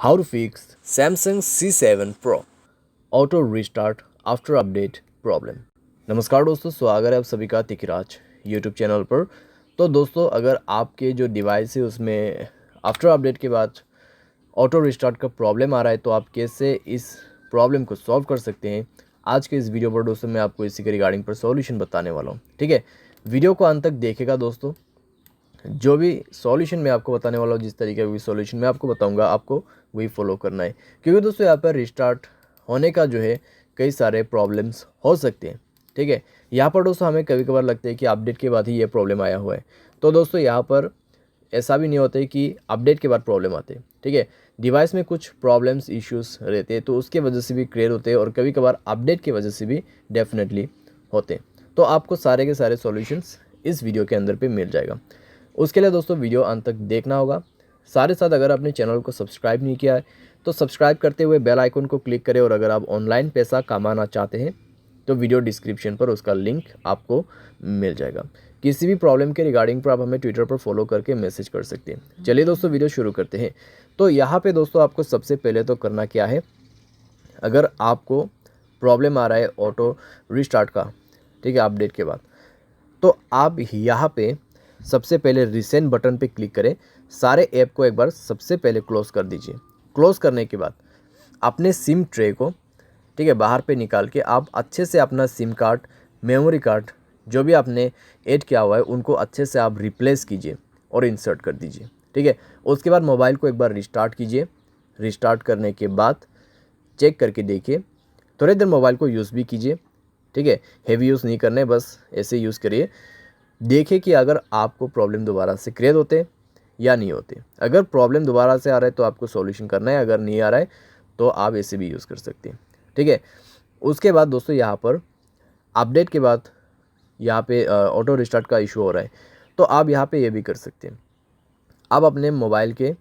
How to fix Samsung C7 Pro Auto Restart After Update Problem। नमस्कार दोस्तों, स्वागत है आप सभी का तिकराज यूट्यूब चैनल पर। तो दोस्तों, अगर आपके जो डिवाइस है उसमें आफ्टर अपडेट के बाद ऑटो रिस्टार्ट का प्रॉब्लम आ रहा है तो आप कैसे इस प्रॉब्लम को सॉल्व कर सकते हैं, आज के इस वीडियो पर दोस्तों मैं आपको इसी के रिगार्डिंग पर सॉल्यूशन बताने वाला हूँ। ठीक है, वीडियो को अंत तक देखेगा दोस्तों। जो भी सॉल्यूशन मैं आपको बताने वाला हूँ, जिस तरीके का भी सॉल्यूशन मैं आपको बताऊंगा, आपको वही फॉलो करना है, क्योंकि दोस्तों यहाँ पर रिस्टार्ट होने का जो है कई सारे प्रॉब्लम्स हो सकते हैं। ठीक है, यहाँ पर दोस्तों हमें कभी कभार लगता है कि अपडेट के बाद ही ये प्रॉब्लम आया हुआ है, तो दोस्तों यहाँ पर ऐसा भी नहीं होता है कि अपडेट के बाद प्रॉब्लम आते हैं। ठीक है, डिवाइस में कुछ प्रॉब्लम्स इश्यूज रहते हैं तो उसके वजह से भी क्लियर होते हैं, और कभी कभार अपडेट की वजह से भी डेफिनेटली होते हैं। तो आपको सारे के सारे सॉल्यूशंस इस वीडियो के अंदर पे मिल जाएगा। उसके लिए दोस्तों वीडियो अंत तक देखना होगा। साथ साथ अगर आपने चैनल को सब्सक्राइब नहीं किया है तो सब्सक्राइब करते हुए बेल आइकन को क्लिक करें, और अगर आप ऑनलाइन पैसा कमाना चाहते हैं तो वीडियो डिस्क्रिप्शन पर उसका लिंक आपको मिल जाएगा। किसी भी प्रॉब्लम के रिगार्डिंग पर आप हमें ट्विटर पर फॉलो करके मैसेज कर सकते हैं। चलिए दोस्तों, वीडियो शुरू करते हैं। तो यहाँ पे दोस्तों आपको सबसे पहले तो करना क्या है, अगर आपको प्रॉब्लम आ रहा है ऑटो रिस्टार्ट का, ठीक है, अपडेट के बाद, तो आप यहाँ पे सबसे पहले रिसेंट बटन पे क्लिक करें। सारे ऐप को एक बार सबसे पहले क्लोज़ कर दीजिए। क्लोज़ करने के बाद अपने सिम ट्रे को, ठीक है, बाहर पे निकाल के आप अच्छे से अपना सिम कार्ड, मेमोरी कार्ड जो भी आपने ऐड किया हुआ है उनको अच्छे से आप रिप्लेस कीजिए और इंसर्ट कर दीजिए। ठीक है, उसके बाद मोबाइल को एक बार रिस्टार्ट कीजिए। रिस्टार्ट करने के बाद चेक करके देखिए, थोड़ी देर मोबाइल को यूज़ भी कीजिए। ठीक है, हेवी यूज़ नहीं करना है, बस ऐसे यूज़ करिए। देखिए कि अगर आपको प्रॉब्लम दोबारा से क्रिएट होते या नहीं होते। अगर प्रॉब्लम दोबारा से आ रहा है तो आपको सॉल्यूशन करना है, अगर नहीं आ रहा है तो आप ऐसे भी यूज़ कर सकते हैं। ठीक है, उसके बाद दोस्तों यहाँ पर अपडेट के बाद यहाँ पे ऑटो रिस्टार्ट का इशू हो रहा है, तो आप यहाँ पे ये भी कर सकते हैं। आप अपने मोबाइल के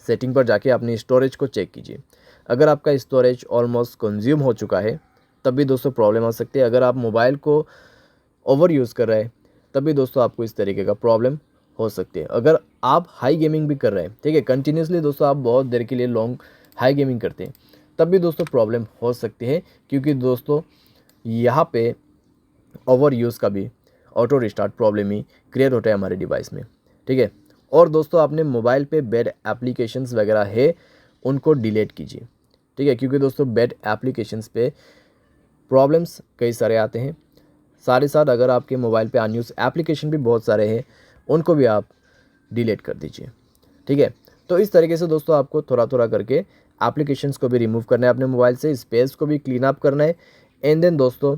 सेटिंग पर जाके अपनी स्टोरेज को चेक कीजिए। अगर आपका स्टोरेज ऑलमोस्ट कंज्यूम हो चुका है तब भी दोस्तों प्रॉब्लम आ सकती है। अगर आप मोबाइल को ओवर यूज़ कर रहे हैं तब भी दोस्तों आपको इस तरीके का प्रॉब्लम हो सकती है। अगर आप हाई गेमिंग भी कर रहे हैं, ठीक है, कंटिन्यूसली दोस्तों आप बहुत देर के लिए लॉन्ग हाई गेमिंग करते हैं, तब भी दोस्तों प्रॉब्लम हो सकती है, क्योंकि दोस्तों यहाँ पे ओवर यूज़ का भी ऑटो रिस्टार्ट प्रॉब्लम ही क्रिएट होता है हमारे डिवाइस में। ठीक है, और दोस्तों अपने मोबाइल पे बैड एप्लीकेशंस वगैरह है उनको डिलीट कीजिए। ठीक है, क्योंकि दोस्तों बैड एप्लीकेशंस पे प्रॉब्लम्स कई सारे आते हैं। साथ ही साथ अगर आपके मोबाइल पे अनयूज एप्लीकेशन भी बहुत सारे हैं उनको भी आप डिलीट कर दीजिए। ठीक है, तो इस तरीके से दोस्तों आपको थोड़ा थोड़ा करके एप्लीकेशंस को भी रिमूव करना है अपने मोबाइल से, स्पेस को भी क्लीन अप करना है। एंड देन दोस्तों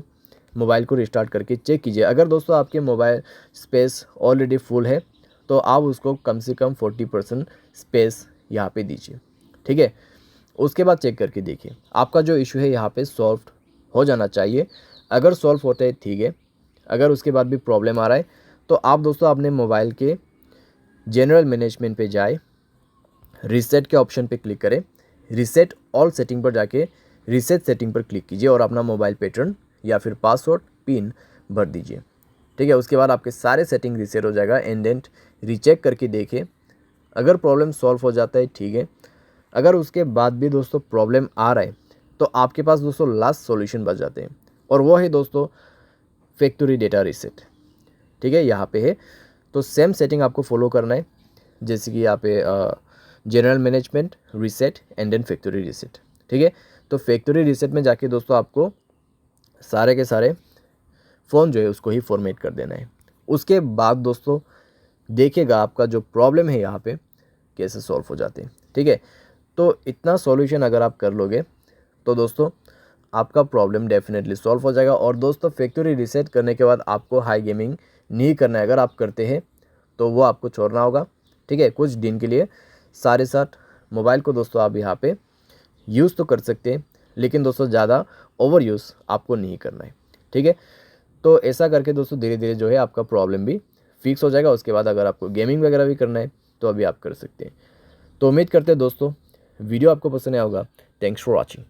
मोबाइल को रिस्टार्ट करके चेक कीजिए। अगर दोस्तों आपके मोबाइल स्पेस ऑलरेडी फुल है तो आप उसको कम से कम 40% स्पेस यहाँ पे दीजिए। ठीक है, उसके बाद चेक करके देखिए आपका जो इशू है यहाँ पे सॉल्व हो जाना चाहिए। अगर सॉल्व होता है ठीक है, अगर उसके बाद भी प्रॉब्लम आ रहा है तो आप दोस्तों अपने मोबाइल के जनरल मैनेजमेंट पे जाए, रीसेट के ऑप्शन पे क्लिक करें, रीसेट ऑल सेटिंग पर जाके रीसेट सेटिंग पर क्लिक कीजिए और अपना मोबाइल पैटर्न या फिर पासवर्ड पिन भर दीजिए। ठीक है, उसके बाद आपके सारे सेटिंग रीसेट हो जाएगा। एंड देन रीचेक करके देखिए, अगर प्रॉब्लम सॉल्व हो जाता है ठीक है, अगर उसके बाद भी दोस्तों प्रॉब्लम आ रहा है तो आपके पास दोस्तों लास्ट सॉल्यूशन बच जाते हैं, और वो है दोस्तों फैक्ट्री डेटा रीसेट। ठीक है, यहाँ पे है तो सेम सेटिंग आपको फॉलो करना है, जैसे कि यहाँ पे general management, reset and then factory reset. ठीक है, तो फैक्ट्री रीसेट में जाके दोस्तों आपको सारे के सारे फ़ोन जो है उसको ही फॉर्मेट कर देना है। उसके बाद दोस्तों देखिएगा आपका जो प्रॉब्लम है यहाँ पे कैसे सॉल्व हो जाते हैं। ठीक है, तो इतना सॉल्यूशन अगर आप कर लोगे तो दोस्तों आपका प्रॉब्लम डेफिनेटली सॉल्व हो जाएगा। और दोस्तों फैक्ट्री रीसेट करने के बाद आपको हाई गेमिंग नहीं करना है। अगर आप करते हैं तो वो आपको छोड़ना होगा। ठीक है, कुछ दिन के लिए। सारे साथ मोबाइल को दोस्तों आप यहाँ पे यूज़ तो कर सकते हैं, लेकिन दोस्तों ज़्यादा ओवर यूज़ आपको नहीं करना है। ठीक है, तो ऐसा करके दोस्तों धीरे धीरे जो है आपका प्रॉब्लम भी फिक्स हो जाएगा। उसके बाद अगर आपको गेमिंग वगैरह भी करना है तो अभी आप कर सकते हैं। तो उम्मीद करते हैं दोस्तों वीडियो आपको पसंद आया होगा। Thanks for watching.